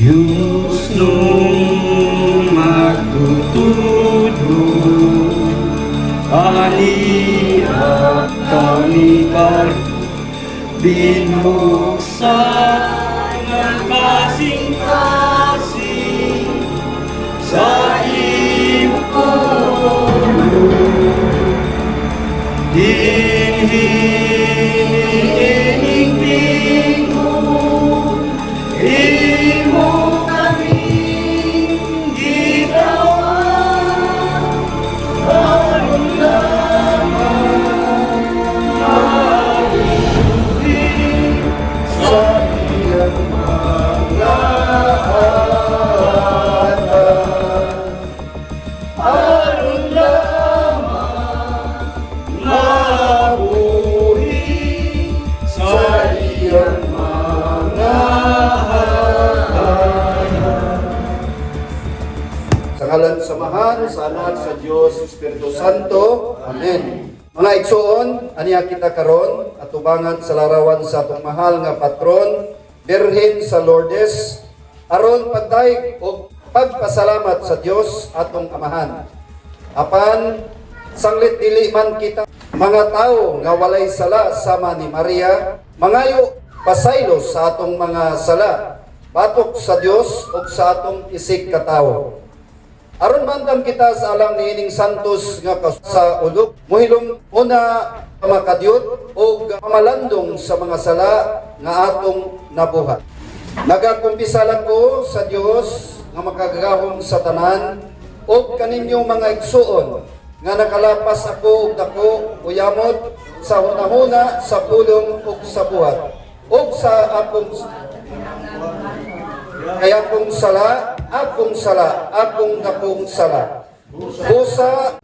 Diyos nung magtutudlo, ani at tanikar, binuksan ng kasing-kasing sa ipulo. Hinihiling mo, imo kaming gitawan, karon lamang mabuhi sa iyang mga hatag. Karon lamang mabuhi sa iyang mga Sa ngalan sa Mahal, sa Anak, sa Diyos, Espiritu Santo. Amen. Mga igsoon, aniya kita karon atubangan sa larawan sa atong mahal nga patron, Birhen sa Lourdes, aron pagdaig o pagpasalamat sa Dios atong Amahan. Apan sanglit dili man kita mga tao nga walay sala sama ni Maria, mangayo pasaylos sa atong mga sala, batok sa Dios ug sa atong isig katawo. Aron mandam kita sa alang niining santos nga sa ulog, muhilom una makadyot o pamalandong sa mga sala nga atong nabuhat. Nagakumpisa lang ko sa Dios nga makagahom sa tanan o kaninyong mga igsuon nga nakalapas ako ug dako uyamot sa hunahuna sa pulong ug sa buhat ug sa akong kaya akong sala, akong dakong sala. Busa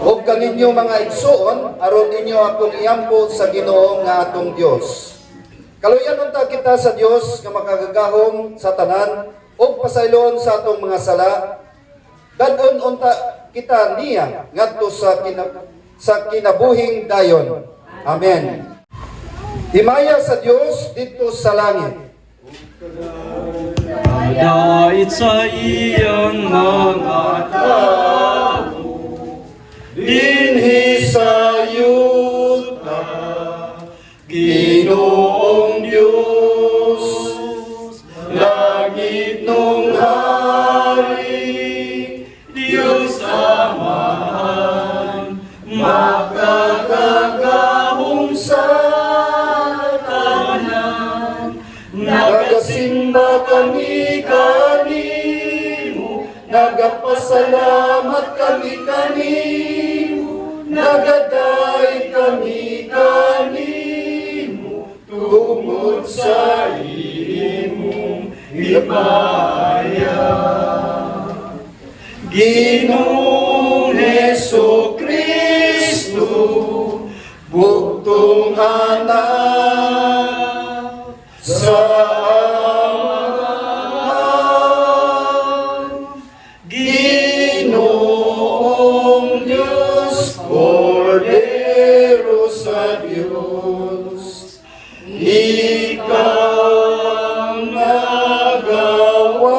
o kaninyo mga igsuon, aron ninyo akong iampo sa Ginoo nga atong Dios. Kaluyan unta kita sa Dios nga makagagahom sa tanan o pasaylon sa atong mga sala. Dadon unta kita niya ngadto sa kinabuhing dayon. Amen. Himaya sa Dios dito sa langit. Dait sa iyang mga tao, Dinhi sa yuta, Ginoong Diyos, langit nung hari, Diyos Amahan, makagagahong sa tanan, nagasimba kami kanimo, nagapasalamat kami kanimo, nagaday kami kanimo, tungod sa imong himaya. Ginoong Jesu-Kristo, buktong anak sa Amahan. Ginoong Diyos, Kordero sa Diyos, ikaw nagawag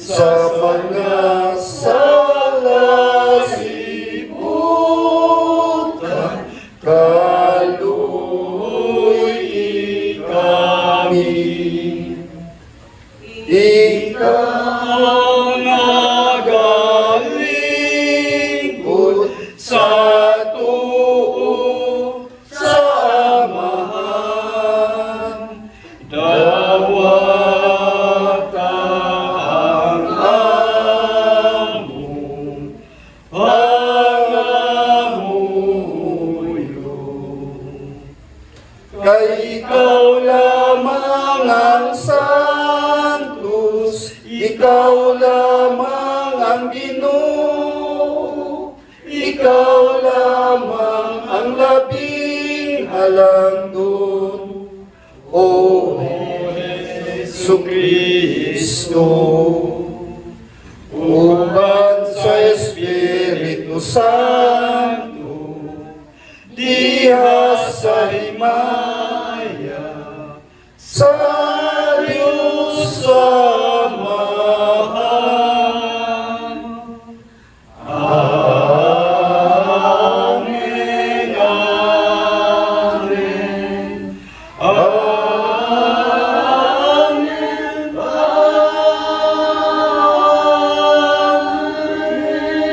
sa mga salasibutan, kaluoy kami. Ikaw nagalingkod sa tuo sa Amahan, dawat ang among pangamuyo. Kay ikaw lamang ang santos, ikaw lamang ang Ginoo, ikaw lamang ang labing halangdon, O Jesu-Kristo. Uban sa Espiritu Santo, diha sa himaya sa Diyos Amahan. Amen, Amen, Amen,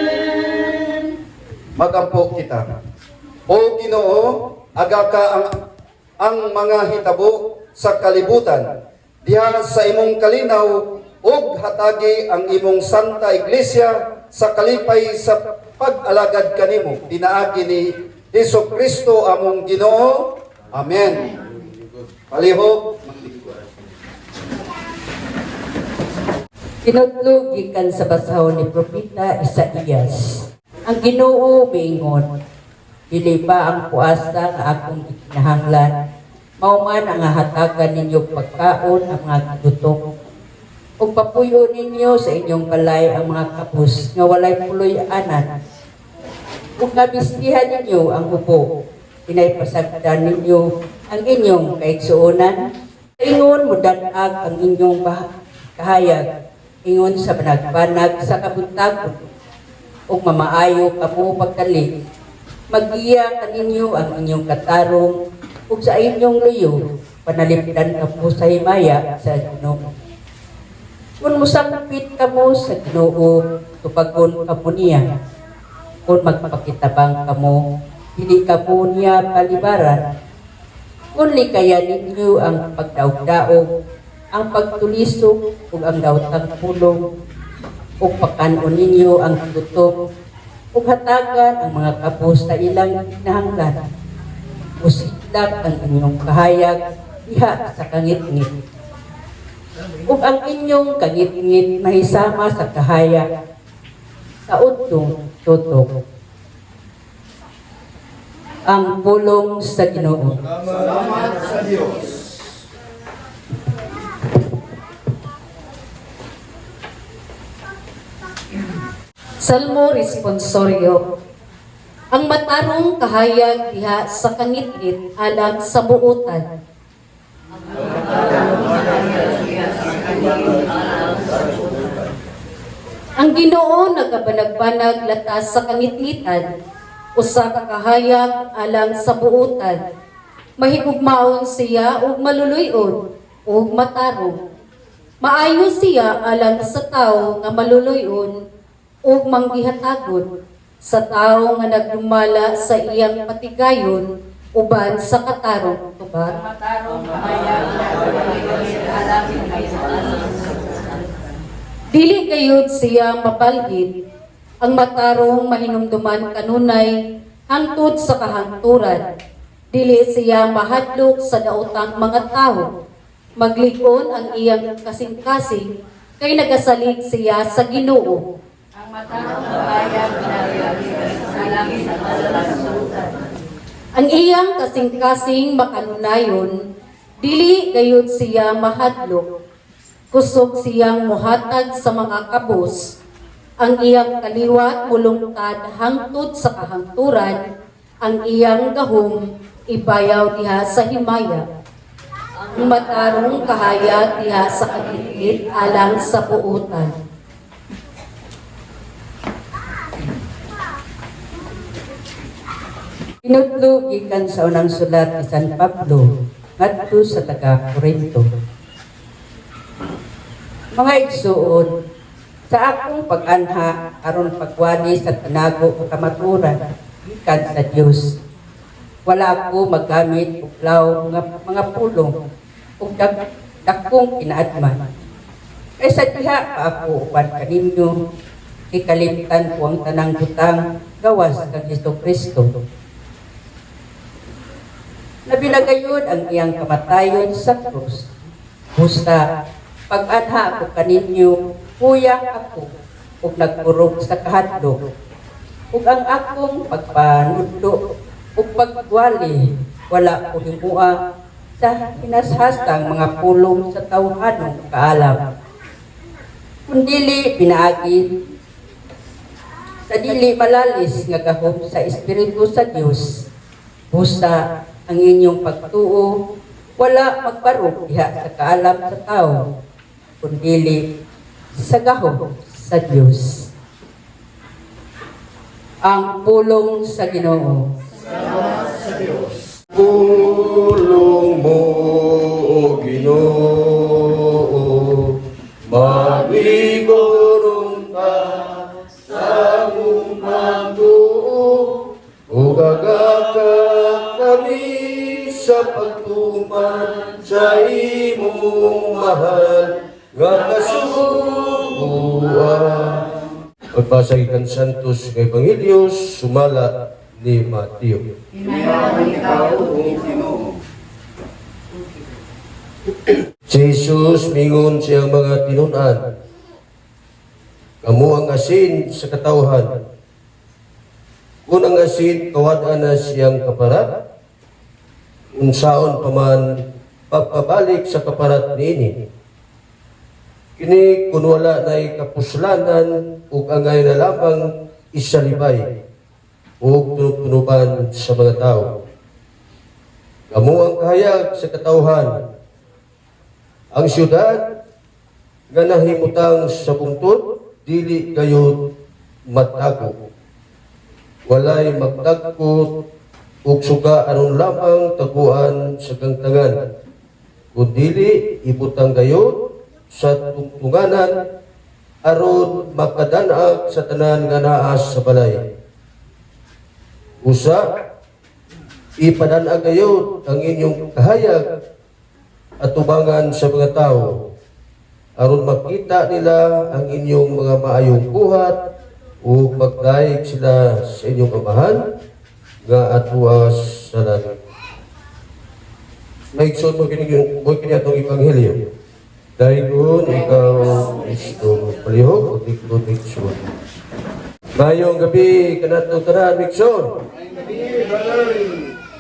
Amen. Magampo kita. O Ginoo, aga ka ang mga hitabo sa kalibutan. Diha sa imong kalinaw ug hatagi ang imong Santa Iglesia sa kalipay sa pag-alagad kanimo. Dinaagi ni Hesukristo among Ginoo. Amen. Palihog. Kinudlog gikan sa basahon ni Propeta Isaías. Ang Ginoo miingon, dili ba ang puasa nga akong ikinahanglan, mao man ang hatagan ninyo pagkaon ang mga gutom. Ug papuyo ninyo sa inyong balay ang mga kapus nga walay puloy-anan. Ug nabistihan ninyo ang upo, pinaypasagdan ninyo ang inyong kaigsuonan. Ingon mo danag ang inyong kahayag, ingon sa banag-banag sa kabuntagon, ug mamaayo kamo pagdali. Magiya kaninyo ang inyong katarong, ug sa inyong luyo, panalipdan kamo sa himaya sa Ginoo. Kung musangpit kamo sa Ginoo, tupagon kamo niya. Kung magpakitabang kamo, dili kamo niya palibaran. Kung likaya ninyo ang pagdaog-daog, ang pagtulisog, ug ang daotang pulong, ug pakanon ninyo ang gutom, ug hatagan ang mga kapos sa ilang kinahanglan. Usidlak ang inyong kahayag diha sa kangit-ngit. Ug ang inyong kangit-ngit mahisama sa kahayag sa udtong tutok. Ang pulong sa Ginoo. Salamat sa Diyos. Salmo Responsorio. Ang matarong kahayag diha sa kangit-ngit alang sa buutan. Ang Ginoo nagabanag-banag latas sa kangit-ngitan, usa ka kahayag alang sa buutan. Mahigugmaon siya ug maluluyon ug matarong. Maayo siya alang sa tawo nga maluluyon ug manggihatagon, sa tawo nga nagdumala sa iyang patigayon uban sa katarong tubar. Dili gayud siya mapalgid, ang matarong mahinumduman kanunay hangtod sa kahangturan. Dili siya mahadlok sa daotang mga tawo. Magligon ang iyang kasing-kasing kay nagasalig siya sa Ginoo. Ang iyang kasing-kasing makanunayon, dili gayud siya mahadlok. Kusog siyang muhatag sa mga kabus. Ang iyang kaliwat mulungkad hangtod sa kahangturan, ang iyang gahom ibayaw diha sa himaya. Ang matarong kahayag diha sa kagitgit alang sa buutan. Kinudlog gikan sa unang sulat ni San Pablo ngadto sa taga-Corinto. Mga igsuon, sa akong pag-anha aron pagwali sa tanago o kamaturan gikan sa Dios, wala ako magamit og law mga pulong ug dakong kinaadman. Kay sa diha pa ako uban kaninyo, ikalimtan ko ang tanang butang gawas kag Hesukristo. Nabinagayod ang iyang kamatayon sa krus. Busta, pag-anha ko kaninyo, huyang ako, ug nagpurog sa kahadlok. Ug ang akong pagpanudlo, ug pagwali, wala ko himua sa hinashastang mga pulong sa tawhanong kaalam. Kundili pinaagi, sa dili malalis nga gahom sa Espiritu sa Dios, busta ang inyong pagtuo wala magbarog diha sa kaalam sa tao, kundili sa gahom sa Dios. Ang pulong sa Ginoo. Pulong mo, O Ginoo, magigorong ka sa mong pagtuo, ug agaka kami sa pagtuman sa imong mahal nga kasuguan. Pagbasa ikan Santos ng Ebanghelyo sumala ni Mateo. Si Jesus mingon siyang mga tinunan, kamu ang asin sa katawhan. Kung ang asin kawad-an na siyang kaparat, unsaon pa man pagpabalik sa kaparat niini. Kini kung wala na'y kapuslanan ug angay na lamang isalibay ug tunuban sa mga tao. Kamu ang kahayag sa katawhan. Ang syudad nga nahimutang sa bungtod, dili kayo matago. Walay magtagkot ug suga aron lamang taguan sa gangtangan. Kung dili ibutang kayo sa tungtunganan aron makadanag sa tanan nga naa sa balay. Usa, ipadanag kayo ang inyong kahayag at tubangan sa mga tao aron makita nila ang inyong mga maayong buhat o magdaig sila sa inyong amahan nga atuas sa langit. Maigsoon mo kini atong Ebanghelyo. Dahil kung ikaw Kristo palihog o tiklutik suwan. Ngayong gabi kanatong tanan Mikson.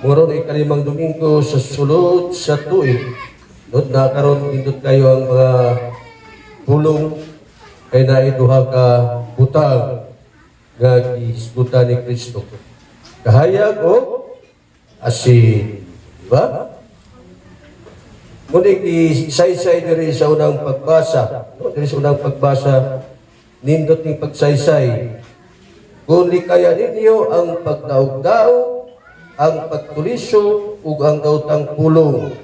Moron ay kalimang Domingo sa sulod sa tuig. Doon na karon dindot kayo ang mga pulong kay naiduha ka butang nga gihisgutan ni Kristo. Kahayag o asin. Diba? Ngunit isaysay diri sa unang pagbasa. No? Diri sa unang pagbasa, nindot ng pagsaysay. Kung likaya ninyo ang pagdaog-daog, ang pagtuliso, ug ang daotang pulong.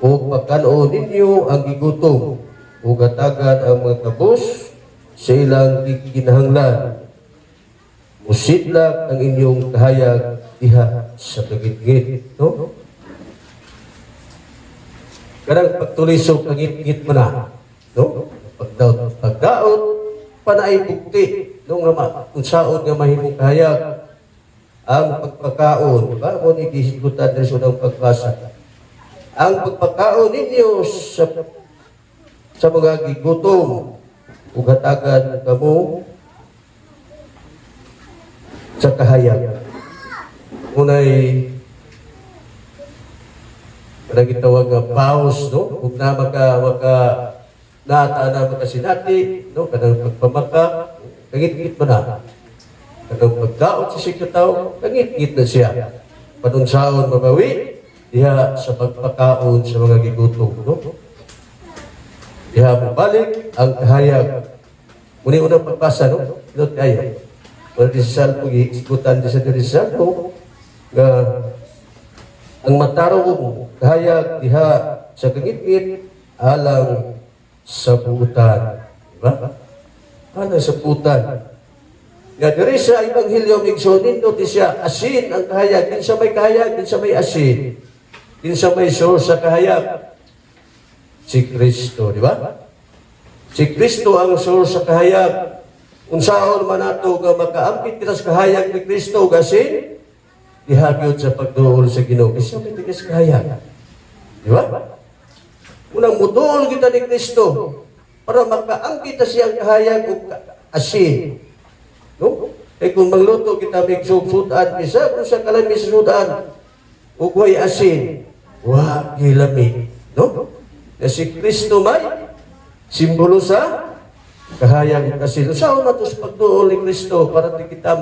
O pagkanoon ninyo ang gigutom, o gatagan ang mga kabos sa ilang kinahanglan. Musidlak ang inyong kahayag diha sa kagitgit. No? Karang pagtuliso kagitgit mo na. No? Pagdaot, panay bukti. No nga kung saon nga mahimong kahayag ang pagpakaon. Diba? Kung igisigutan rin sa unang pagbasa. Ang pagpakaon ninyo sa mga gigutom o hatagan kamo sa kahayag. Unay nagitawag nga paus, no? Kung na maka nata na makasinati, no? Kanang pagpamaka, kagit-git mo na. Kanang pagdaot sa sikataw, kagit-git na siya. Panunsaon mabawi, diha sa pagpakaon sa mga gigutom, no? Diha mabalik ang kahayag. Muni-unang pagbasa, no? Ilot kayo. Wala di sa salpo, ikutan di sa salpo, nga ang matarong kahayag diha sa kagit-git alang sa buutan. Diba? Alang sa buutan. Nga diri sa Ebanghelyo Migsonin, no, di siya asin ang kahayag. Din sa may kahayag, din sa may asin. Din sa may source sa kahayag. Si Kristo, di ba? Si Kristo ang source sa kahayag. Kung saan man nato nga makaampit kita sa kahayag ni Kristo, asin, dihagyod sa pagduol sa Ginoo. Isa may tigas kahayag. Di ba? Unang muduol kita ni Kristo para makaangkit na siyang kahayag o asin. No? Eh kung magluto kita may sudan, isa kung sa kalami sa sudan, o kuhay asin, wag gilami. No? Na si Kristo may simbolo sa kahayag asin. Saan nato sa pagduol ni Kristo para di kita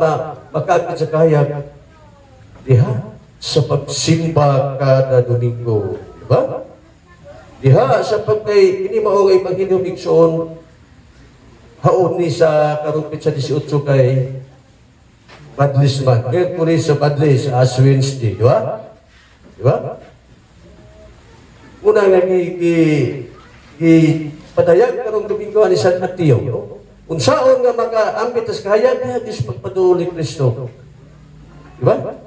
makaangkit sa kahayag? Diha sa pagsimba kada Domingo. Diba? Diha sa pagkay, ini mao nga Ebanghelyo Migsoon, haon ni sa karumpit sa 18 kay Badlis man. Ngayon ko rin sa Badlis, as Wednesday. Diba? Diba? Una nga padayag karong Domingo ni San Mateo. Kung saan nga maka-ambit as kahayag na Diyos pagpaduli Kristo. Diba?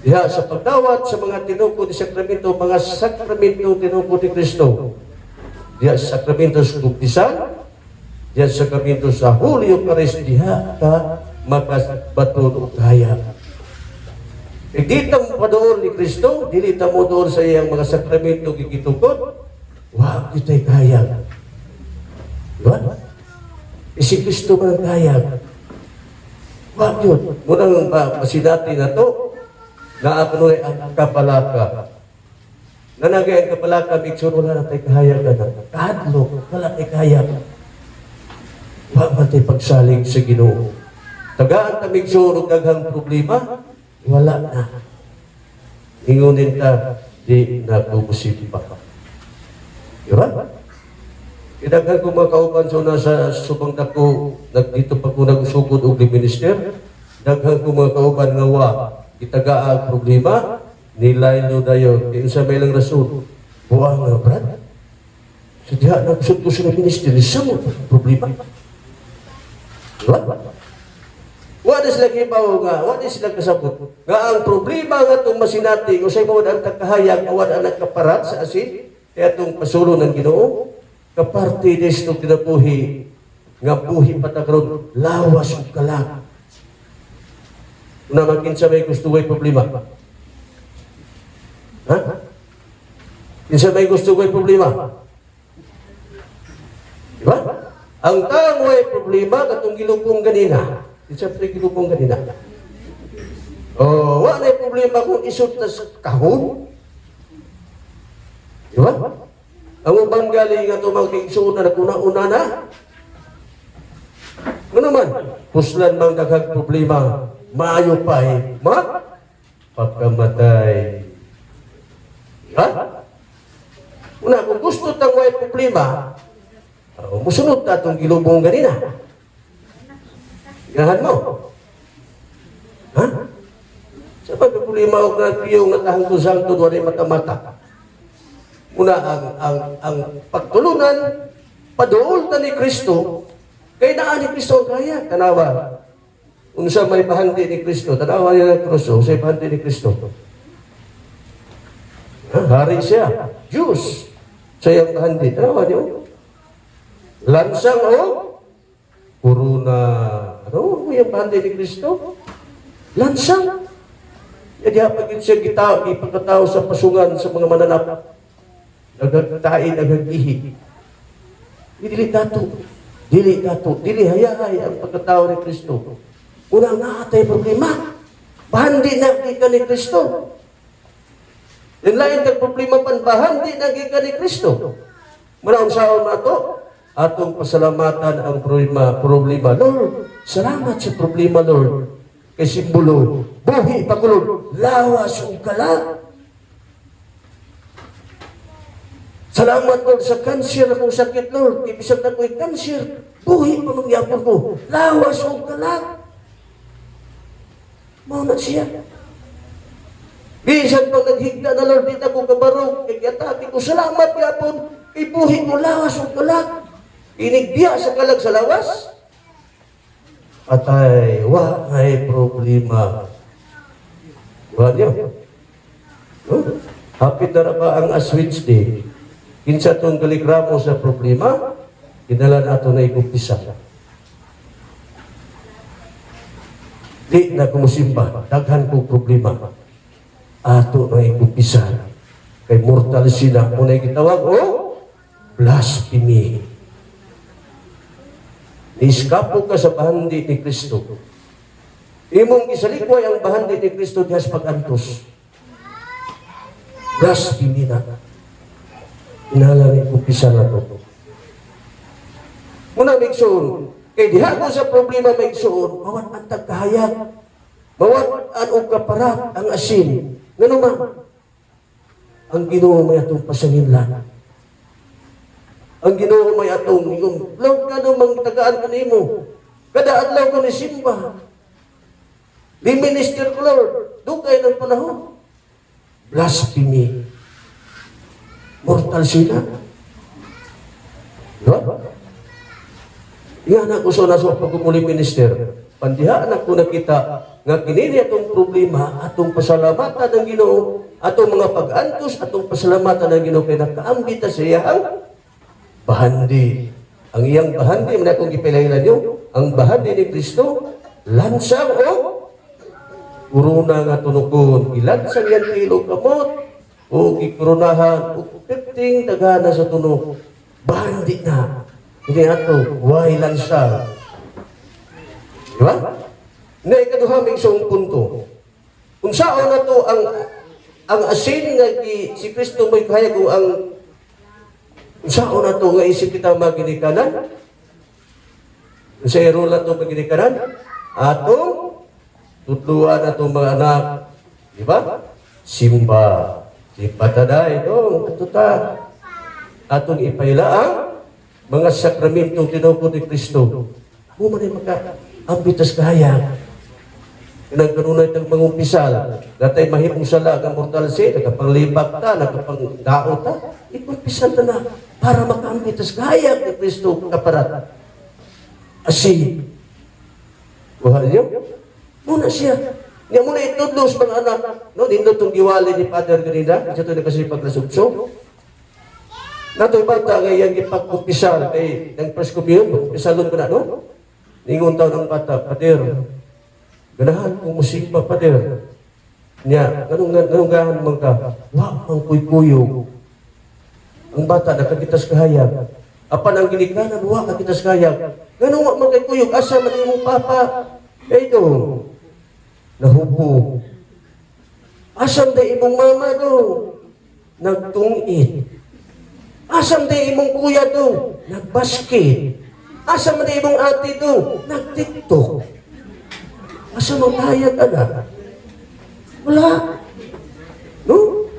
Diha sa pagdawat sa mga tinukod ni sakramento, mga sakramento tinukod ni Kristo. Diha sa sakramento sa buptisan, diha sa sakramento sa Holy Eucharist, diha ka makabaton o kahayag. Igitang pa doon ni Kristo, dilita mo doon sa iyang mga sakramento gigitukod, wag kita'y kahayag. Diba? Si Kristo man kahayag. Wag yun. Munang masinati na to, naapanoy ang kapalaka. Nanagay ang kapalaka, make sure wala na tayo kahayag na na. Kahadlok, wala tayo kahayag. Wag man tayo pagsaling sa Ginoo. Tagaan ta make sure daghang problema, wala na. Ingunin ka, di nabubusin pa. Diba? Kidaghan ko mga kauban so nasa subang dako, dito pa ko nagusugod og minister. Daghan ko mga kauban nga wa itagaa ang problema, nilay no dayon. Kaya sa may lang rason, buwang nga brad. So diha nagusod ko sa minister, isa mo problema. Diba? What is lagi ba nga? What is lang kasabot? Nga ang problema nga itong masinati, usay mo ang takahayag, awan ang nagkaparat sa asin, kaya itong pasulo ng Ginoo, kaparte desto kinabuhi, nga buhi patagron, lawas o kalang. Kung kinsa may gusto may problema. Ha? Kinsa may gusto may problema. Diba? Ang taong may problema, katong gilupong ganina, siyempre gilupong ganina. O, wala yung problema kung isot na sa kahon. Diba? Ang ubang galing nga ito mga kaigsuon na naguna-una na. Ano naman? Puslan mang daghang problema, maayo pa pagkamatay. Ha? Una, kung gusto tang may problema, musunod na itong gilubong ganina. Gahan mo. Ha? Sa pagkakulima o nagpiyong natahang kusang to doon ay mata-mata. Una, ang pagtulunan, padool na ni Kristo, kay naan ni Kristo ang kaya, tanawa. Kung sa may pahandi ni Kristo, tanawa niya ng kruso, sa pahandi ni Kristo. Hari siya, Diyos, sa iyang pahandi, tanawa niyo. Lansang o corona. Ano yung pahandi ni Kristo? Lansang. Jadi hapagin siya ipagkatao sa pasungan sa mga mananap. Nagagtain, nagagihi. Dili dato. Dili hayahay ang pagkatao ni Kristo. Unang naatay problema. Bahandi na ka ni Kristo. Yung lain kang problema pan, bahandi na ka ni Kristo. Muna ang saon na to, atong pasalamatan ang problema. Lord, salamat sa problema, Lord. Kay simbolo, buhi, pagulod, lawas o kalat. Salamat, Lord, sa cancer akong sakit, Lord. Ibisag na ko'y cancer. Buhi pa mangyapon ko. Lawas o kalat. Mauna siya. Bisan pang naghigda na, Lord, dito ko kabarog. Kaya ko, salamat, yapon. Ibuhi mo, lawas o kalat. Inigbiya sa kalag sa lawas. Atay, wa may problema. Wa niyo. Hapit na ba ang Ash Wednesday? Kinsa itong kaligramo sa problema, kinala nato na ikumpisa. Di na kumusimba, daghan ko problema. Ato na ikumpisa. Kay mortal sila, muna gitawag, blasphemy. Iskapo ka sa bahandi ni Kristo. Imong isalikway ang bahandi ni Kristo dihas pag-antos. Blasphemy na. Inalarin ko pisa na to. Muna migsoon. Kay diha ko sa problema migsoon, mawat ang tagkahayag. Mawat ang kaparat ang asin. Ngano man, ang Ginoo may atong pasanginlan. Ang Ginoo may atong ingon, Lord, kano mang tagaan ka nimo. Kada adlaw ko ni simba. Di minister ko, Lord. Dugay ng panahon. Blasphemy. Mortal sila. Diba? Iyan ako sa naso pagkumuli minister. Pandihaan ako nakita nga kinili atong problema, atong pasalamatan ng Ginoo, atong mga pag-antos, atong pasalamatan ng Ginoo kay nakaambita sa iyang bahandi. Ang iyang bahandi, man akong ipilailan niyo, ang bahandi ni Kristo, lansang o kuruna nga tunukon. Ilansang yan kilo kamot, o ikurunahan, o pipting tagana sa tunok. Bahandi na. Hindi ato, why lansang? Diba? Na ikaduhaming isang punto. Kung saan na to ang asin nga si Kristo may kaya kung ang saan na to nga isip kita maginikanan? Sa irola to maginikanan? Atong tutluan na to mga anak. Diba? Simba. Simba taday. Atuta. Atong ipailaang mga sakramentong tinukod ni Kristo. Mo man ay maka-ambitas kaya. Nagkanunay itong mangumpisal. Datay mahimong sala ang mortal sin, nagkapanglibak ta, nagkapangdao ta. Ikumpisal ta na para maka-ambitas kaya ni Kristo kaparat. Asi. Buhal niyo? Muna siya. Nga muna itudlos mga anak. No, nindot itong giwali ni Father Ganida. Kasi ito na kasi paglasubso. Nato'y bata ngayon ipag-kumpisal kay ng first communion. Kumpisalon ko na, no? Ningon taon ng bata, Pader, ganahan kong musikma, Pader. Niya, ganong gahan man ka, wak ang kuy-kuyo. Ang bata, nakakitas kahayag. Apan ang ginikanan, wak nakakitas kahayag. Ganong wak man kay kuyog, asa man imong papa. Kaya ito, nahubo. Asam da imong mama do, nagtungit. Asam da imong kuya do, nagbasket. Asa man imong ate do, nag-TikTok. Asa man kaya ka na? Wala. No?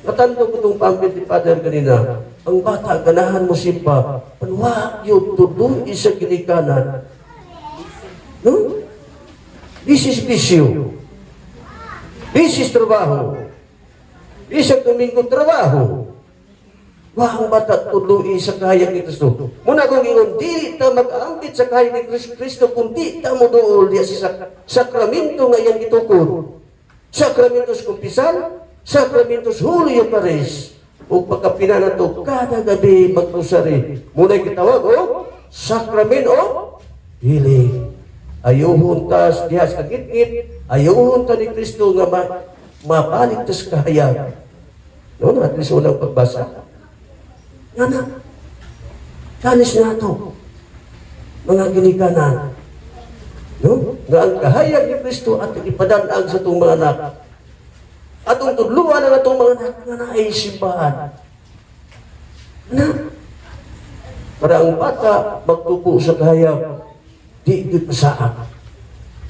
Natando ko itong pambit ni Father kanina. Ang bata, ganahan mo simpa. Panwag yun, tuloy isa ginikanan. No? This is bisyo. This is trabaho. Isang domingo trabaho. Wah, ang bata tuloy sa kahayag ni Kristo. Muna kong ingon, di ta mag-aambit sa kahayag ni Kristo kung di ta mo dool di sa sakramento nga iyang itukod. Sakramentos kumpisal, sakramentos Hulyo Pares. O pagkapina na to, kada gabi magpusari. Muna kitawag, sakramento healing. Ayuhon tas dihas kagitgit, ayuhon ta ni Kristo nga mabalik tas kahayag. No, natin sa unang pagbasa. Anak, kanis na ito. Mga ginikanan. No? Nga ang kahayag ni Kristo at ipadanaag sa itong mga anak. Atong tudluan ang itong mga anak na naisimbahan. Anak, para ang bata magtupo sa kahayag, di masaag.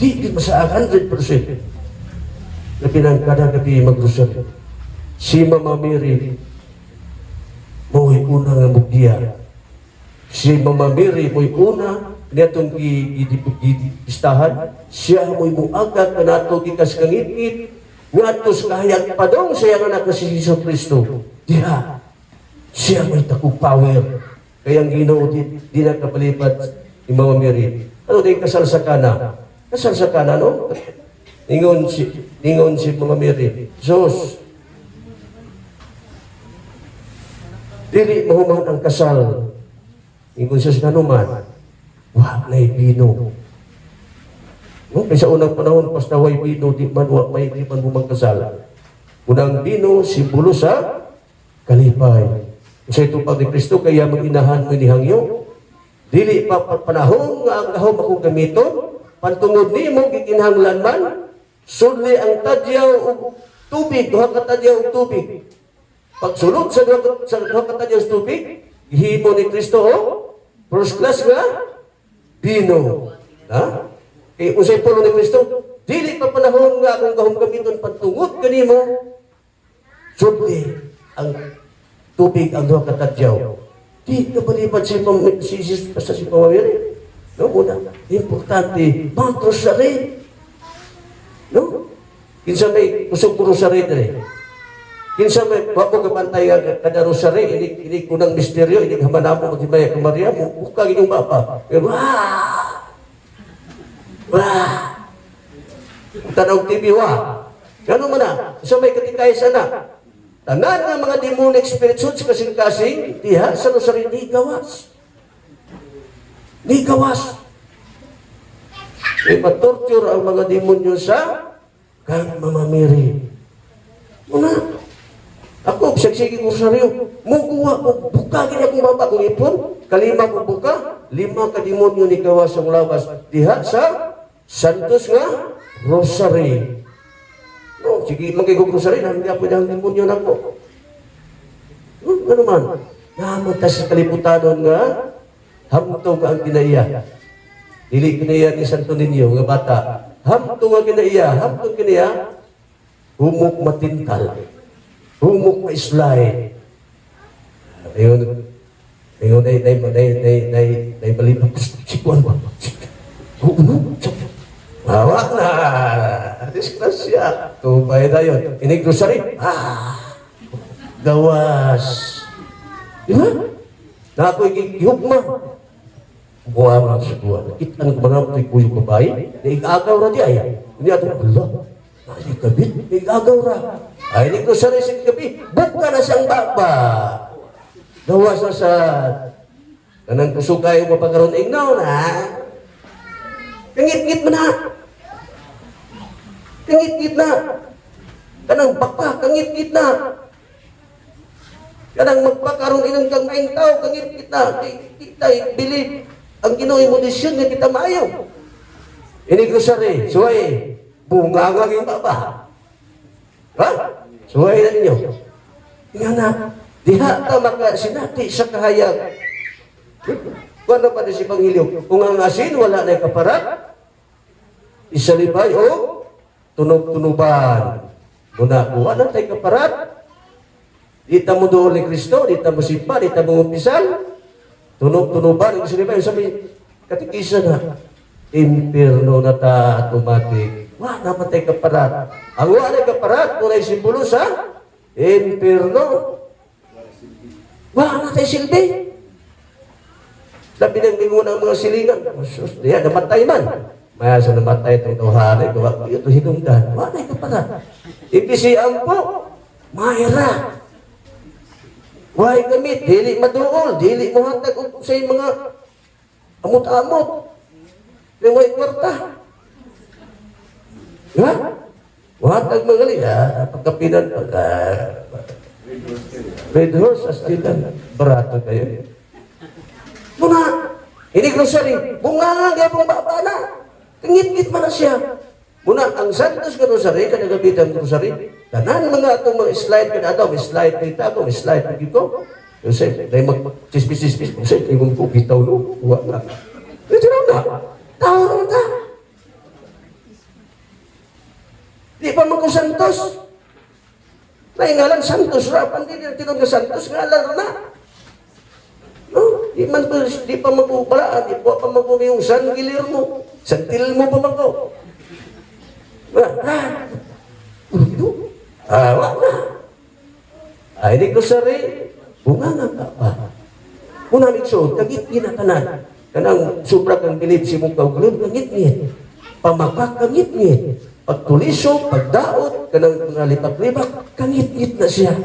Di masaag, 100%. Na pinangkada gabi mag-rosaryo. Si Mama Mary, mo'y una nga mugdiya. Si Mama Mary, mo'y una, nitong gipistahan, siya mo'y muagad na nato gikas kangit-ngit, nga tos kahayag padong sa iyang anak na si Jesu Cristo. Diha, siya may takong power. Kaya ang Ginoo di nakapalipat ni Mama Mary. Ano din kasal sa kana? Kasal sa kana, no? Ningon si Mama Mary, Sos, dili mahuman ang kasal. Ingon siya sa kanuman, wak na ibino. No? Kaya sa unang panahon, basta way bino, di man humang kasal. Unang bino, simbolo sa kalipay. Sa ito pag ni Kristo, kaya mag-inahan mo ni Hangyo, dili pa panahon nga ang kahom akong gamiton, pantungod ni mo, gikinhanglan man, sudli ang tadyaw o tubig, duha ka tadyaw o tubig. Pagsulod sa duha ka tadyaw o tubig, gihimo ni Kristo, first class nga, bino. Ha? Usay pulo ni Kristo, dili pa panahon nga akong gahong gamiton pagtungod kanimo, subli ang tubig ang duha ka tadyaw. Di ka balibad si Pamamiri. No, una, importante, mag-rosary. No? Kinsa may kusog ko rosary dali. Kinsa may wapo kapantay kada rosary, ini kunang misteryo, ini hamanamo at himaya ka Maria, bukag inyong bapa. Wah! Wah! Tanaw TV, wah! Gano'n man na, isa may katikay sana. Tanan ng mga demonic spirits kasing-kasing, diha sa rosary, di gawas. Di gawas. May patorture ang mga demonyo sa kang Mamamiri. Una, ako, sagsigi ko sa riyo, mukuha ko, bukagin akong baba kong ipon, kalima ko buka, 5 ka demonyo ni gawas ang lawas, diha sa Santos nga Rosary. No, sige, magigog Rosary, hindi ako dahang demonyo na ko. Ano man, namantas sa kaliputanon nga, hamto ka ang kinaiya. Dili kinaiya ni Santo Niño, nga bata. Hamto nga kinaiya, hamto kinaiya, humok matintal. Humok maislay. Ayun, ay balibag. Sikuan ba? Ano? Bawa na. Disgrasya. Tupay na yun. Inig rosary. Gawas. Diba? Na ako'y gihugma. Buha mga sa buha. Kita ng mga kuyo babae. Naigagaw ra di ay. Hindi ato, Allah. Ay, kabit. Naigagaw ra. Ay, inig rosary sa gabi. Buka na siyang baba. Gawas na sa kanang kusukay mo pagkaroon ignaw na. Kangit-ngit mo na. Kangit-ngit na. Kanang baka, kangit-ngit na. Kanang magpakaroon inang kang maing tao, kangit-ngit na. Kita bilib ang Ginoo imodisyon nga kita maayo. Inig rosary, suway, bunga yung baba. Ha? Suway na ninyo. Nga na, diha ta makasinati sa kahayag. Kung ano pa na si Panghilyo? Kung ang asin, wala na kaparat, isalibay o tunog-tunuban. Muna, kung ano tayo kaparat, dita mo doon ni Kristo, dita mo simpa, dita mo umpisal, tunog-tunuban, isalibay, sabi, katikisa na, impirno na ta automatic. Wala naman tayo kaparat. Ang wala na kaparat, kung ay simbolo sa impirno, wala na tayo silbi. Sabi ng mga silingan, sus, diya, namatay man. Maya sa namatay itong tawhari, ito hinungdan. Wala ka pala. Ipisian po, mayra. Huwag gamit, dili maduol, dili mo hatag sa mga amot-amot. Huwag kwarta. Ha? Hatag mga liya, pagkapinan, red horse, astilan, barato kayo. Muna, hindi rosary, bunga nga pong baba na. Tingit-ngit man na siya. Muna, ang Santos nga rosary, kanagabitan ng rosary, tanan mga itong mga slide ka na ito, may slide na ito, may slide na ito. Kasi, dahil mag-chispis-chispis, kasi, tingin ko, bitaw no, huwag na. Ito na, tao na. Di pa mga Santos. Naingalan Santos, rapan din yung tinong na Santos, ngalan na. No, di pa magbubalaan, di pa magbubi yung San Guillermo, San Tilmo pa mag-o. Wala na. Ay, di ko sari, bunga nga ka pa. Muna mikso, kagit ginatanan. Kanang sobra kang bilib si mong kauglod, kagit-ngit. Pamakak, kagit-ngit. Pagtuliso, pagdaot, kanang mga lipak-lipak, kagit-ngit na siya.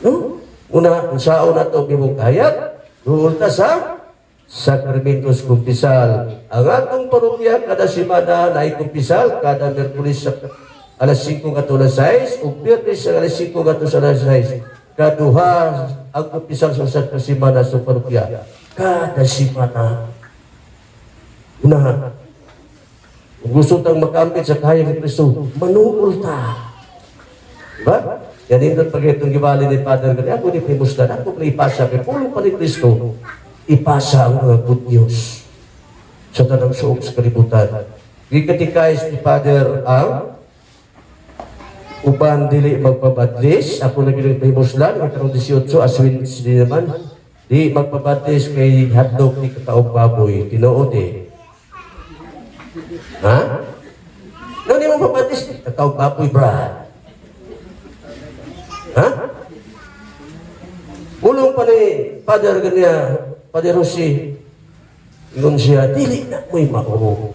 No? Una, ang sao na ito bimukayat, ruulta sa Sacramentos Kumpisal. Ang atong parokya, kada simana na kumpisal, kada Merkulis sa alas 5 kato alas 6, o Biyernes sa alas 5 kato sa alas 6. Kaduha, ang kumpisal sa simana sa parokya. Kada simana. Una, kung gusto tang makampit sa kaya ni Kristo, manuul ta. Diba? Yan yung pag-itong gibali ni Father Gani, ako ni Primustan, ako na ipasa, kaya pulong pa ni Kristo, ipasa ang mga good news sa tanang suok sa kalibutan. gikatikais ni Father ang uban dili magpabadlis. Ako na ginagpahimuslan, magkaroon 18, aswin sila naman. Di magpabadlis kay hadlok ni kataong baboy. Tinuod eh. Ha? Nung di mo pabadlis, kataong baboy, brad. Ha? Ulong pa ni Father Ganya, Father Jose, ingon siya, dili na mo'y mao.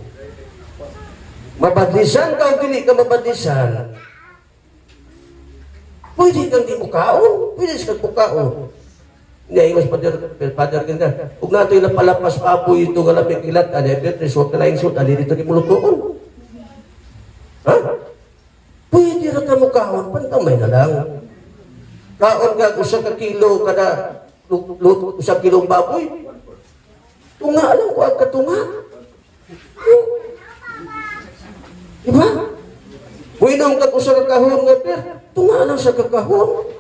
Mabadlisan ka o dili ka mabadlisan. Pwede kang di mukaon, pwede kang mukaon. Hindi, mas Father Ganya, huwag nato yung napalapas papoy ito nga lamig ilat, Beatrice, huwag ka na yung suit, dito ni mulutuon. Ha? Pwede na ka mukaon, pantamay na lang. Kaon ka, usang ka kilo kada usang kilong baboy. Tunga lang ko ang katunga. Diba? Uinom ka usang kakahon nga per, tunga lang sa kakahon.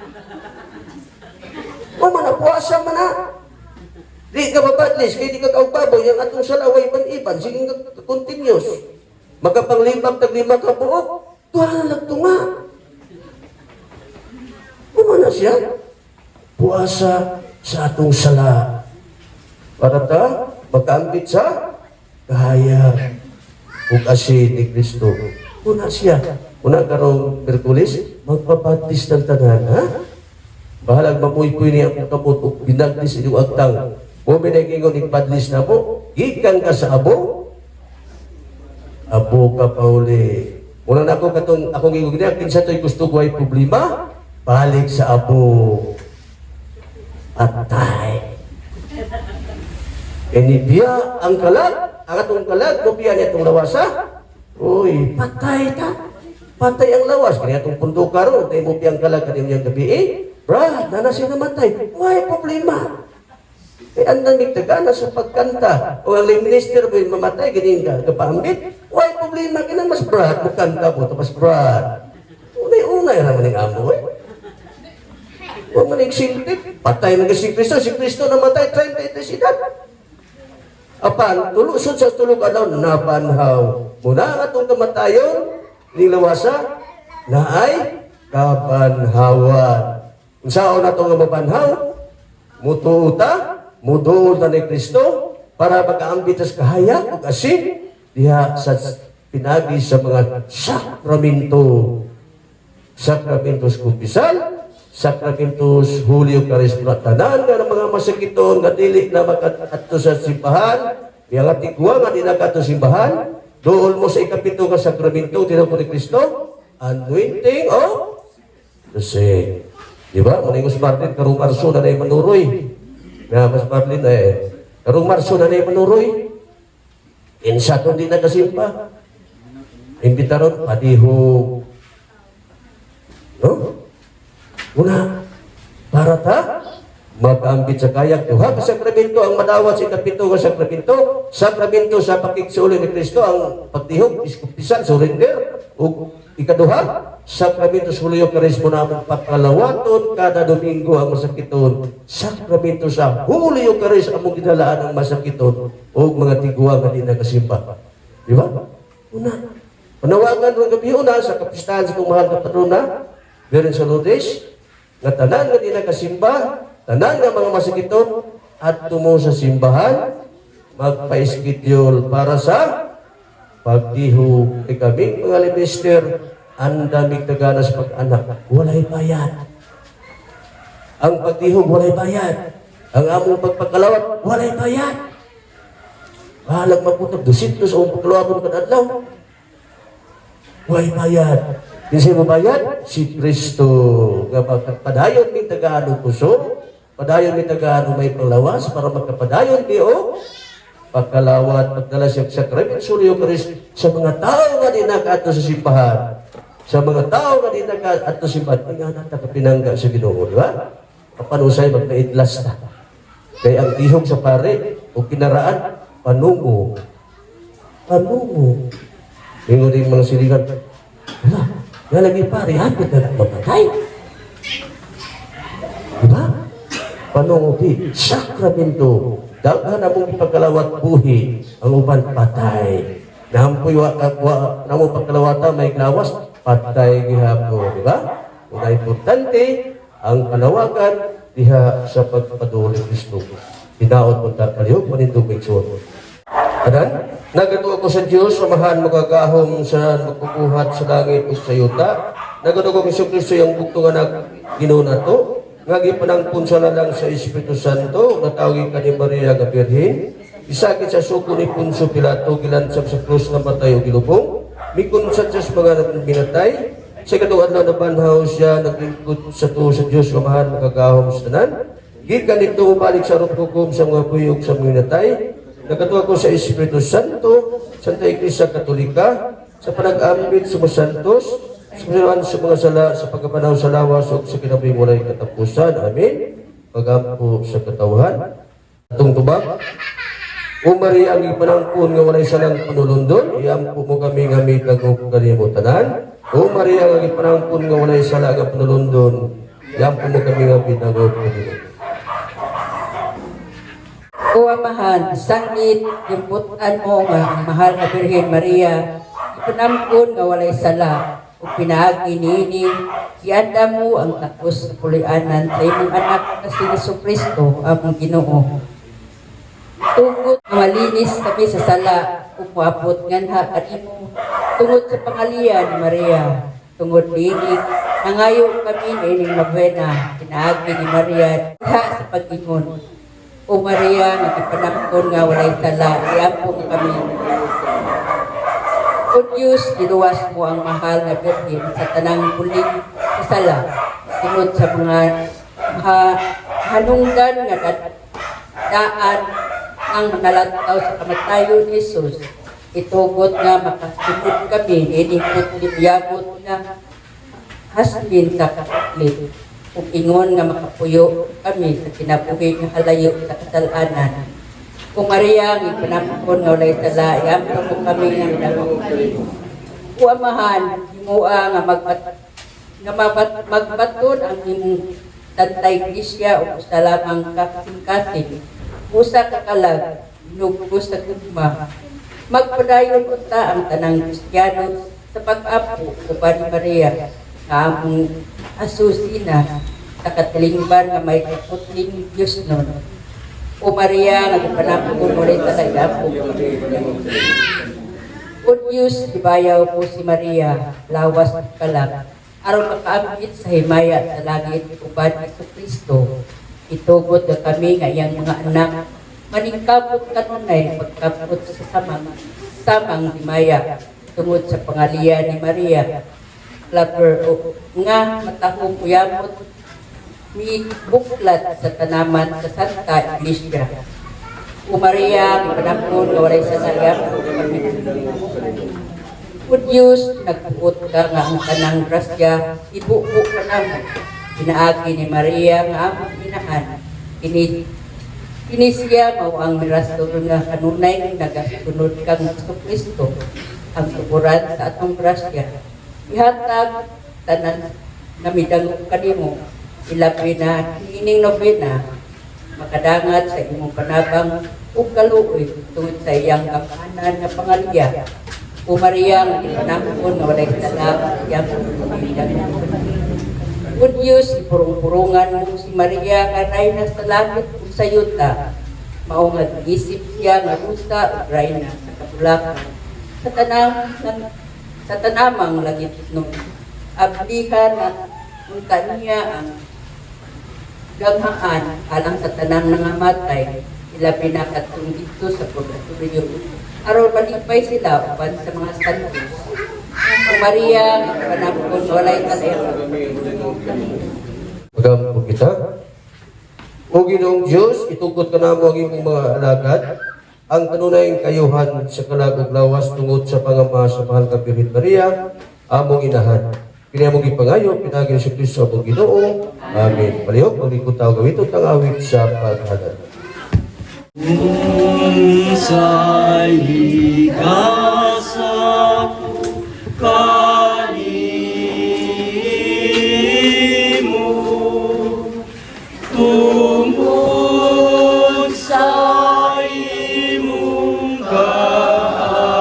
O manapuasa man na. Di ka mabadlis, kaya di ka kaubaboy, yung atong salaway pan-iban, sige ka continuous. Magkapanglibag, taglima ka buok, tuwa na nagtunga. Kumana siya? Puasa sa atong sala. Para ta, magkaambit sa kahayag ug asin ni Kristo. Una siya. Una karong Merkulis, magpabaptis ng tanan, ha? Bahalag mamuy-puy niya ang kamot ug binagtis inyong agtang. Kung minagingon ipadlis na mo, gikan ka sa abo, abo ka pa uli. Una na ako katong akong gingon niya, kinsa to'y gusto ko ay problema, balik sa abo. Atay. Inibiya ang kalag, ang atong kalag, nubiya niya itong lawasa. Uy, patay ka. Patay ang lawas. Kaya itong pundo ka ron, tayo mo biyang kalag kaniyong yung gabi. Brad, na siya namatay. May problema. Eh, ang daming tagana sa pagkanta. O ang minister mo yung mamatay, ganyan ka, kapambit. May problema, kinang mas Brad, magkanta mo, tapos Brad. Unay-unay naman yung amo, eh. Huwag man yung sintip. Patay na si Kristo. Si Kristo namatay, 30 edad. Apan, tulusod sa tulog adaw, napanhaw. Muna ang atong kamatayon, nilawasa, na ay kapanhawan. Kung saan na itong mapanhaw, mutuuta, muduol na ni Kristo, para mag-aambit sa kahayag, ug asin, diha sa pinagi sa mga sakramento. Sakramentos kumpisal, Sakramentos Hulyo Karisma, tanan nga ng mga masakiton nga dili na makaadto sa simbahan, nga tigwa nga di nakaadto sa simbahan, doon mo sa ikapito nga sakramento tinawag ni Kristo, anointing of the sick. Di ba? Maningos Martin, karong Marso na na'y manuroy. Na Mas Martin karong Marso na na'y manuroy. Insato di na kasimpa. Imbitaron, padihog. No? Una, para ta, mag-ambit sa kayak. Duha ka sakramento ang madawat sa ikapito ka sakramento. Sakramento sa pakigsulo ni Kristo, ang pagtihog, iskupisan, surrender. O ikaduha, sakramento sa Hulyo Karisma namang pagkalawaton kada Domingo ang masakiton. Sakramento sa Hulyo Karisma among ginalaan ang masakiton o mga tigwa nga di nakasimba. Di ba? Una, panawagan ng gabi una sa kapistahan sa kong mahal na patrona, Virgen sa Lourdes, nga tanan nga di nakasimba, tanan nga mga masakiton, at tumo sa simbahan, magpa-schedule para sa pagtihog. E kaming mga minister, ang daming taganas pag-anak, walay bayad. Ang pagtihog, walay bayad. Ang among pagpagkalawat, walay bayad. Bahalag maputag, 200 o pagkalawat ng adlaw. Walay bayad. Kasi mo bayad? Si Kristo. Padayon may tagaan puso, padayon may tagaan may panglawas, para magkapadayon di o pagkalawat, pagdala siya sakramento sa Hulyo Karisma sa mga tao nga di nakaadto sa simbahan. Sa mga tao nga di nakaadto sa simbahan, nga natakapinangga sa Ginoo, di ba? Kapanusay magpaidlas na. Kaya ang tihog sa pare o kinaraan, panungo. Panungo. Ingon din mga silingan, wala. Nga lagi pare, hapit na mamatay. Diba? Panunguti, sakramento. Daghan na mong ipagkalawat buhi, ang uban patay. Nampoy wa namo pagkalawata may glawas patay gihapon, di ba? Una importante ang panawagan diha sa pagpadulong ni Kristo. Hinaot mo ta kaliog manindog igsoon. Adan, nagato ako sa Dios samahan magagahom sa magpupuhat sa langit ug sa yuta. Nagato ko sa Kristo yung bugtong anak Ginoo nato. Nga gipanangpon sa lalang sa Espiritu Santo, natawag ka ni Maria nga Birhen, isakit sa suko ni Poncio Pilato, gilansap sa krus na matay o gilubong, mikonsat sa mga binatay, sa katuan na nabanhaw siya, naglingkod sa tuwa sa Diyos, kamahan magagahom sa tanan, gikan ito umalik sa rukukom sa mga buyog sa mga binatay, nagatuwa ko sa Espiritu Santo, Santa Iglesia Katolika, sa panag-ambit sa mga santos, sumirahan sa mga sala sa pagkapanaw sa lawas o sa kinabing walay katapusan. Amen. Pagampo sa katawhan. Atong tubag. O Maria, ang ipanangkon nga walay salang panulundon, iampo mo kami nga may kagong kalimutanan. O Maria, ang ipanangkon nga walay salang panulundon, iampo mo kami nga may kagong kalimutanan. O Amahan, sangit, imputan mo nga ang mahal na Birhen Maria, ipanamkon nga walay sala, o pinaagi nini, ianda mo ang takos sa pulianan sa imong anak na si Jesucristo, among Ginoo. Tungod nga malinis kami sa sala, upuapot nganha kanimo, tungod sa pangalian ni Maria, tungod nini, nangayo kami nining nobena, pinaagi ni Maria, diha sa pag-ingon. O Maria, nagipanampon nga walay sala, iampo kami. O Diyos, diluwas mo ang mahal na Birhen sa tanang bulig sa sala, tungod sa mga hanungdan nga daan ang nalataw sa kamatayon ni Jesus. Itugot nga makasunod kami, inikot libyagot nga haslin sa kapatid. Kung ingon nga makapuyo kami sa kinabuhi nga halayo sa kasalanan. Kung Maria, ang ipanampon nga walay sala, iampo mo kami nga o Amahan, himua nga magbaton ang imong tantay Grisya o sa lamang kasing-kasing, usa ka kalag, nugos sa gugma. Magpadayon unta ang tanang Kristiyano sa pag-apo o ni Maria, nga among asusina sa katilingban nga may kaputling Diyos nun. O Maria, nagpanampon mo rin talaga po. O Diyos, ibayaw po si Maria, lawas at kalak, aron makaabit sa himaya sa langit uban ni Kristo. Itugod na kami nga iyang mga anak, maningkabot kanunay pagkabot sa samang himaya, tungod sa pangalian ni Maria. Klaper o nga matahong kuyamot, may buklat sa tanaman sa Santa Iglesia. O Maria, ipanampon nga walay sa sayang. O Diyos, nagpuot ka nga ang tanang grasya, ibuo ka naman. Pinaagi ni Maria nga among inahan. Siya mao ang mirastor nga kanunay nagasunod kang Jesucristo, ang tuburan sa atong grasya. Ihatag tanan namidangog kanimo, ilabi na ining nobena, makadangat sa imong panabang ug kaluoy tungod sa iyang kapahanan nga pangalya. O Maria, ang ipanampon nga walay sala, iyang pagpapidang. O Diyos, ipurong-purungan mo si Maria nga rayna sa langit ug sa yuta, mao nga isip siya nga rusa ug rayna sa kabulakan. Sa tanamang langit nung ablihan at unta niya ang ganghaan alang sa tanang nangamatay, ilabi na katong dito sa purgatorio. Aron malipay sila uban sa mga santos. O Maria, panampon walay talera. Magampo kita. O Ginoong Diyos, itugod ka namo ang imong mga alagad, ang kanunayang kayuhan sa kalagog lawas tungod sa pangama sa mahal ka Birhen Maria, among inahan. Kini among ipangayo, pinagi ni Kristo among Ginoo. Amen. Palihog, maglikod tao gawin ang awit sa paghanan. Unsay higasa kanimo tungod sa imong kahayan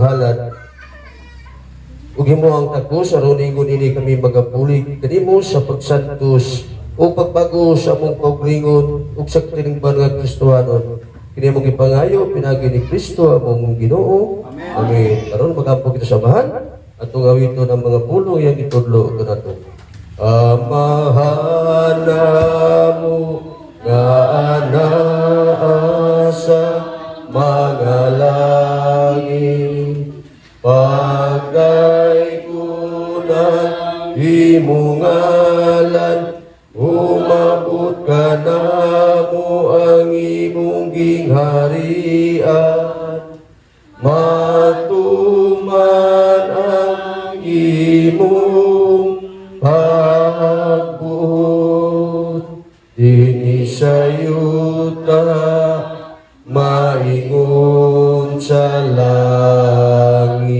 halad. Ug himo ang takos aron ingon ini kami magapulig kanimo sa pagsantos o pagbago sa among kaugalingon ug sa katilingban nga Kristohanon. Kini among ipangayo pinagi ni Kristo among Ginoo. Amen. Karon magampo kita sa amahan atong awiton ang mga pulong yang itudlo kanato. Amahan namo nga anaa sa mga langit, pagay kunan imong ngalan, umabot ka namo ang imong gingharian, matuman ang imong pagbuot, dinhi sa yuta maingon sa langit.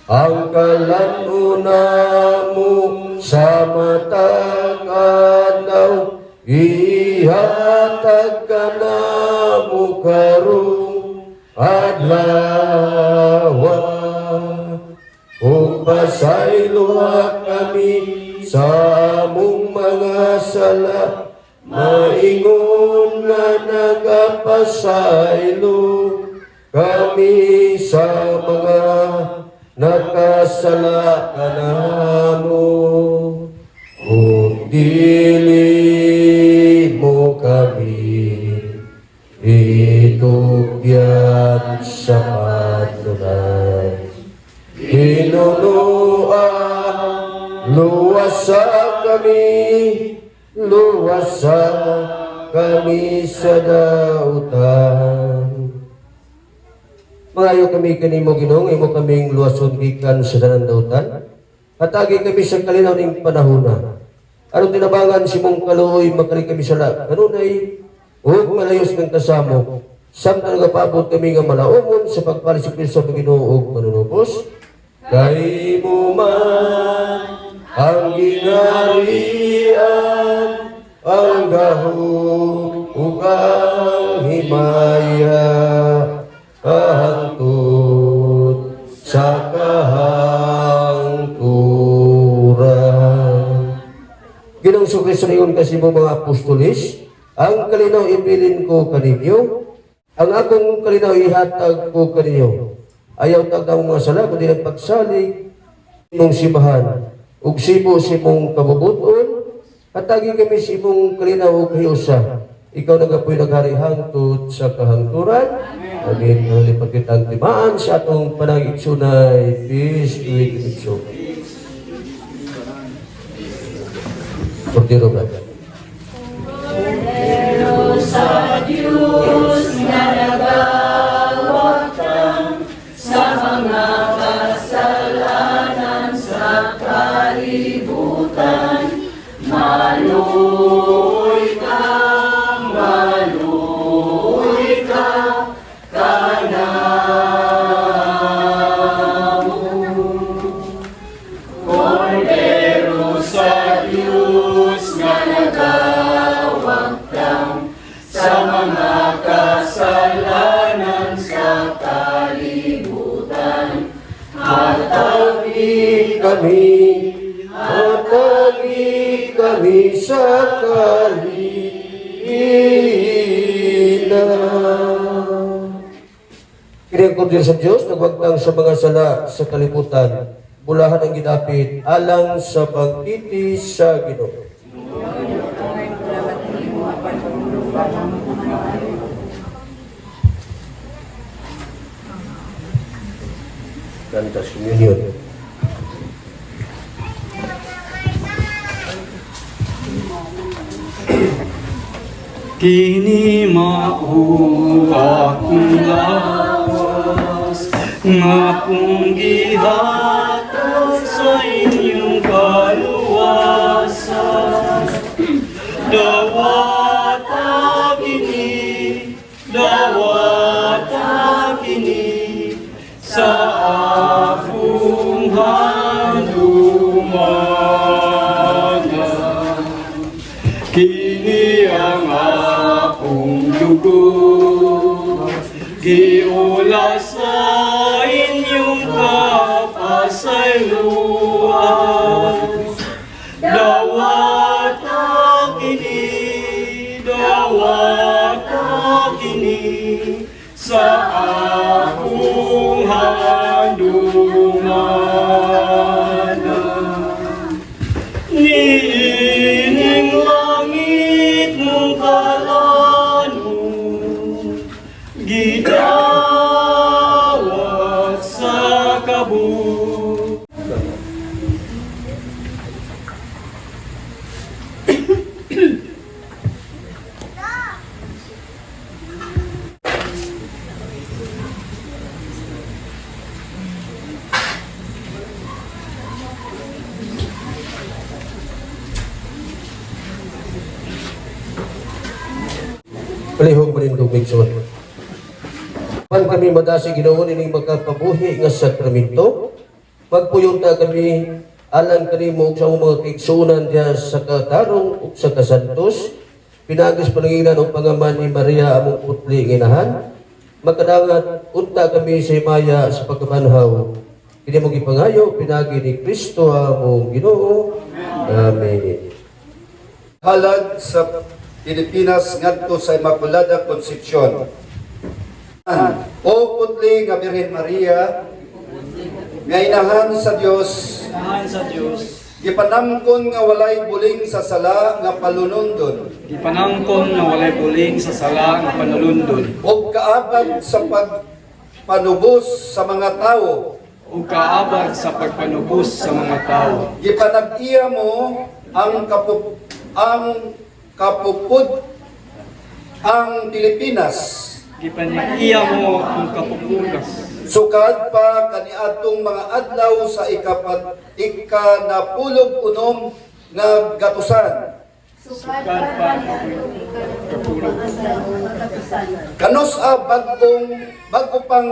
Ang kalan-una mo sa matag adlaw, ihatag ka na mo karong adlaw. Kung pasayloha kami sa among mga sala, maingon nga nagapasaylo kami sa mga nakasala kanamo. Kung dili mo kami itugyan sa padunay, Hinunuan, luwasa kami sa dautan. Mangayo kami kanimo Ginoo, imo kaming luwason gikan sa tanan dautan. Hatagi kami sa kalinaw ning panahona. Aron tinabangan si mong kaluoy makali kami sala. Kanunay ug malayos ng kasamo. Samtang nagapaabot kami nga malaumon sa pagpalisipil sa Ginoo ug manunubos. Kay mo man ang gingharian, ang gahom ug ang himaya, kahangtod sa kahangturan. Ginoong Kristo niyon kasi mo mga apostolis, ang kalinaw ibilin ko kaninyo, ang akong kalinaw ihatag ko kaninyo. Ayaw tag ang mga sala, kundi nagpagsalig mong simbahan. Ug sibo si mong kabubuton, hatagi kami si mong kalinaw ug hiusa. Ikaw nagapoy naghari hangtod sa kahangturan. Amen. Nalipag kitang timaan sa atong panagigsunay. Peace be with you. Cordero Blanco. Sa Diyos na nagawatan sa mga kasalanan sa kalibutan, maluoy ka kanamo. Cordero sa Diyos na nagawatan sa mga kasalanan sa kalibutan, Hatagi kami sa kalina. Kini ang Cordero sa Diyos, nagwagtang sa mga sala sa kalibutan, bulahan ang ginapit, alang sa pagtiti sa Ginoo. Cantas Communion. Kini mao akong lawas, nga kung gihatag sa inyong kaluwasan. Dawata kini sa akong handumanan. Kini ang akong dugo, giula sa sa akong handungan. Niining langit mong kalanong, gidawat sa kabut. Palihog manindog migson. Man kami madasi Ginoo ining magkapabuhi nga sakramento, magpuyon ta kami alang kanimo ug sa among mga kaigsunan diha sa katarong ug sa kasantos, pinagis pananginan ug pangaman ni Maria among putli nga inahan, magkadangat unta kami sa himaya sa pagkabanhaw. Kini mo gipangayo pinagi ni Kristo among Ginoo. Amen. Halad sa Pilipinas ngadto sa Immaculada Concepcion. O putli nga Birhen Maria, nga inahan sa Dios, Inahan sa Dios, gipanamkon nga walay buling sa sala nga palunundon, gipanangkon nga walay buling sa sala nga panulundon, o kaabag sa pagpanubos sa mga tao. ug kaabag sa pagpanubos sa mga tao. Gipanag-iya mo ang kapupud ang Pilipinas. Gipanag-iya mo ang kapupukas. Sukad pa kaniadtong mga adlaw sa ikanapulog unom nga gatusan. Sukad pa kapulog. Kanus bago pang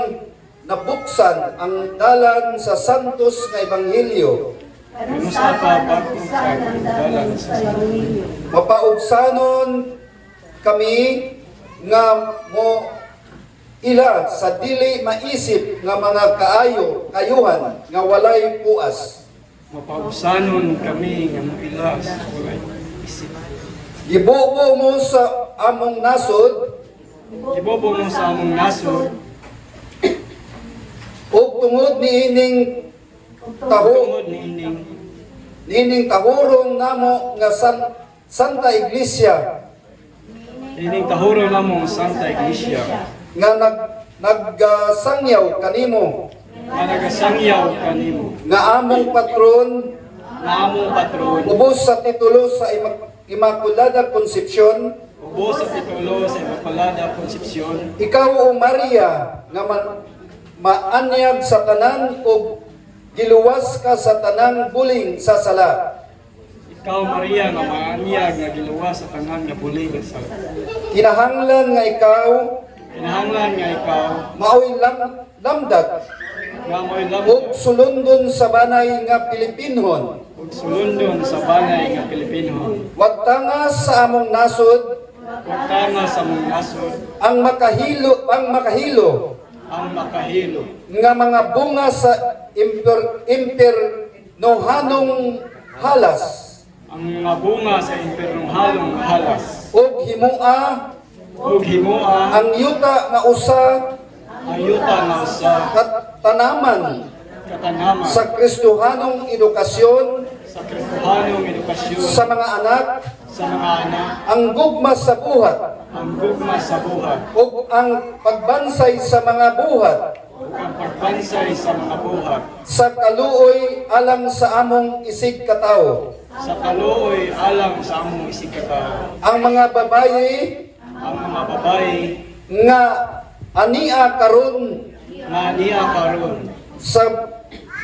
nabuksan ang dalan sa santos nga ebanghelyo. Ano sa pabagong pagdalan sa Mapaugsanon kami nga mo ila sa dili maisip nga mga kayuhan nga walay puas. Mapausanon kami nga mapila sa walay isip. Gibubo mo sa among nasod Ibobo mo sa among nasod, ug tungod niining tungod niining tahurong namo nga Santa Iglesia ining tahuro namong Santa Iglesia, nga naggasangyaw kanimo nga nagasangyaw kanimo, nga among patron na among patron, ubos sa titulo sa Immaculada Concepcion. ubo sa titulo sa Immaculada Concepcion. Ikaw o Maria nga maanyag sa tanan ug giluwas ka sa tanang buling sa sala. Ikaw, Maria, nga maanyag nga giluwas sa tangan nga bulig sa Kinahanglan nga ikaw kinahanglan nga ikaw maoy lamdag nga mo'y ug lamog sulundon sa banay nga Pilipinhon. ug sulundon sa banay nga Pilipinhon. Wagtangas sa among nasod Pagkanga sa mong nasod ang makahilo ang makahilo nga mga bunga sa impernohanong halas ang mga bunga sa impernong halong halas ug himua ug himoa ang yuta nga usa ang yuta nga usa tanaman katanaman sa Kristohanong edukasyon sa Kristohanong edukasyon sa mga anak, sa mga anak, ang gugma sa buhat ang gugma sa buhat ug ang pagbansay sa mga buhat ug ang pagbansay sa mga buhat sa kaluoy alang sa among isig katawo. sa kaluoy alang sa among isigkatawo. Ang mga babayi Ang mga babae nga ania karon nga niya karon sa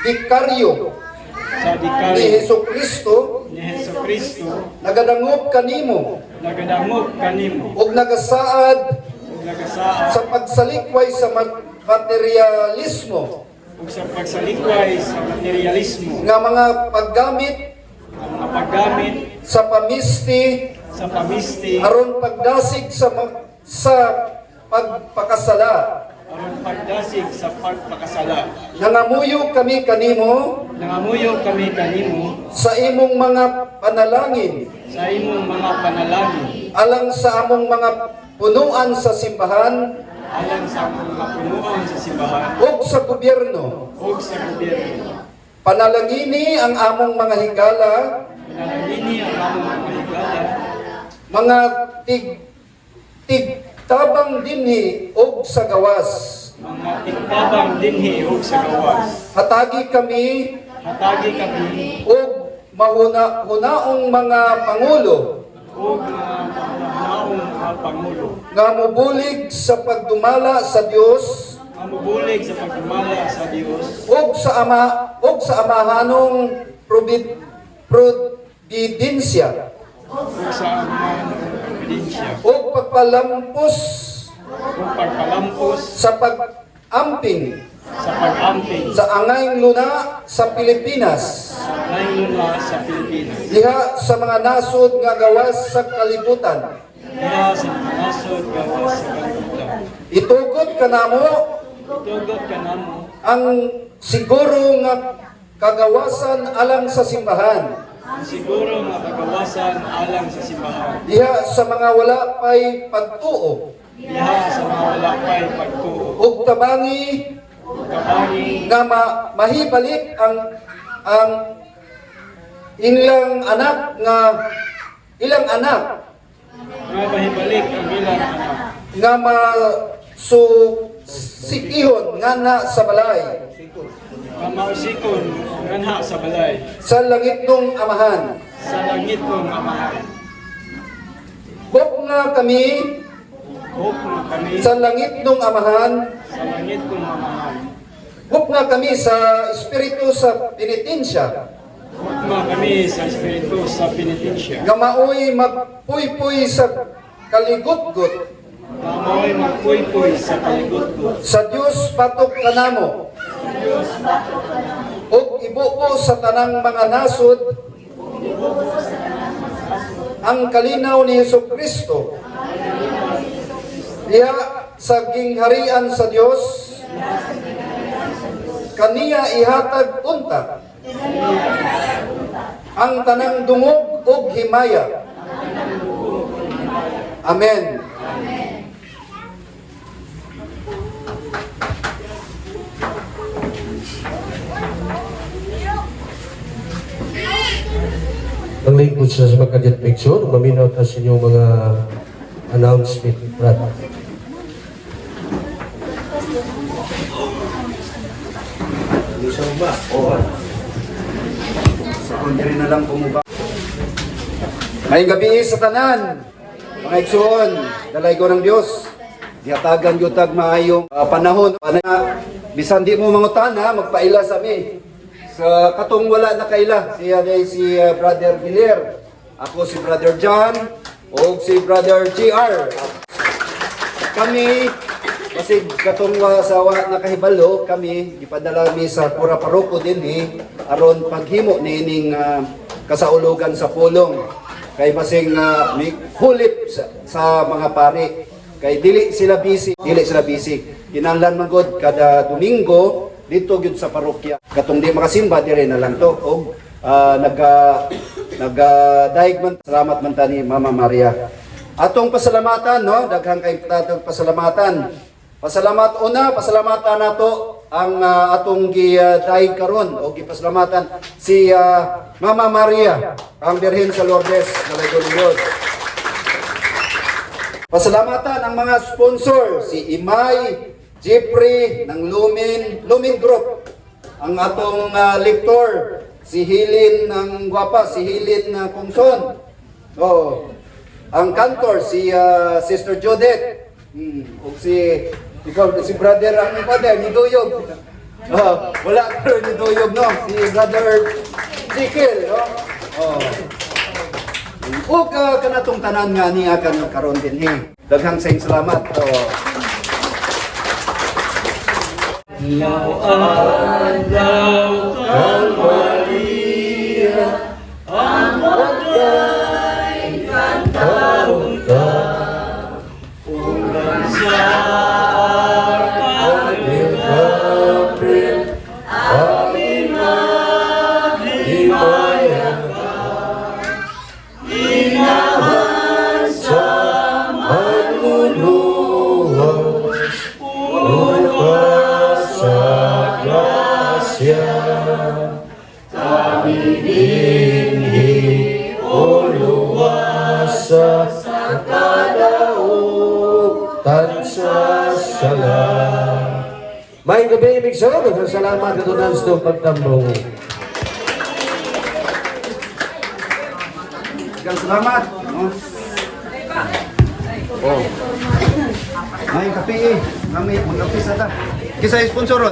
dikaryo sa ni dikaryo Hesukristo ni Hesukristo nagadangop kanimo nagadangop kanimo ug nagasaad ug nagasaa sa pagsalikway sa materialismo ug sa pagsalikway sa materialismo nga mga paggamit ang mga paggamit sa pamisti sa pamisti aron pagdasig sa pagpakasala. aron pagdasig sa pagpakasala. Nangamuyo kami kanimo Nangamuyo kami kanimo sa imong mga panalangin sa imong mga panalangin alang sa among mga punuan sa simbahan alang sa akong mapunuan sa simbahan ug sa gobyerno. o sa gobyerno. Panalangini ang among mga higala, Pinalangini ang among mga higala, mga tigtabang dinhi ug sa gawas. mga tigtabang dinhi o sa gawas. Hatagi kami Hatagi kami ug hunaong mga pangulo o mga naong mga pangulo. nga mobulig sa pagdumala sa Dios Mamubulig sa pagdumala sa Dios ug sa amahanong providensya o sa amang ebidensya ug pagpalampos o pagpalampos sa pag-amping sa pag-amping sa angayng luna sa Pilipinas ng luna sa Pilipinas. diha sa mga nasod nga gawas sa kalibutan. Kaya sa mga nasod gawas sa kalibutan. Itugot kanamo Tugot ka namo ang siguro nga kagawasan alang sa simbahan ang siguro nga kagawasan alang sa simbahan. diha sa mga wala pay pagtuo Diha sa mga wala pa'y pagtuo. ug tabangi Kabangi nga mahibalik ang ilang anak nga mahibalik ang ilang anak. nga masusipihon nga na sa balay Nga mausikon nganha sa balay. sa langit nung amahan. Sa langit kong amahan. Buk nga kami Hop nga kami sa langit nung amahan. sa langit kong amahan. Buk nga kami sa espiritu sa penitensya. Hop nga kami sa espiritu sa penitensya. Nga maoy magpuy-puy sa kaligutgut Nga mao'y magpuy-puy sa kaligot-gut. sa Dios patok kanamo. Ug ibuo sa tanang mga nasod ang kalinaw ni Hesukristo. Diha sa gingharian sa Dios kaniya ihatag unta ang tanang dungog ug himaya. Amen. Ang lingkod sa magkadyat picture, maminaw ta sa inyong mga announcement, Brad. Sa kundiri na lang kumuba. May gabi sa tanan. Mga igsoon, dalay ko ng Dios. Diatagan yutag maayong panahon. Bisan di mo mangutana, magpaila sa mi. Sa katong wala na kaila, si Brother Giler. Ako si Brother John o si Brother GR. Kami, kasi katong sawa nakahibalo, kami ipadala mi sa pura paroko din aron paghimo ni ining kasaulugan sa pulong. Kay basing may hulip sa mga pari. Kay dili sila busy. Kinahanglan man gud kada Domingo dito gyud sa parokya. Katong di makasimba dire na lang to og nagdaig man salamat man ta ni Mama Maria. Atong pasalamatan no, daghang kay tatong pasalamatan. Pasalamatan nato ang atong gidaig karon o gipasalamatan si Mama Maria, ang Birhen sa Lourdes, Nalaygon. Pasalamatan ang mga sponsor, si Imay, Jeffrey ng Lumin Group, ang atong lektor, si Hilin ng Guapa, si Hilin Kungson. Oh, ang kantor si Sister Judith. O si brother ang father ni Duyog. Wala pero ni Duyog no, si brother Jekyll no. O kanatong tanan nga niya karon din daghang saying salamat. Law-alaw kang Maria, ang magay kantahon ka, ulan sa arkanil Gabriel, amin maghimaya ka, inahan sa manluluwas. sa kadaog, tansya sala. May gabi, ibig sabihin, salamat katunan sa pagtambong. Salamat. Oh. May kape eh. Kami mag-kape sa ta. Kisa sponsor ron.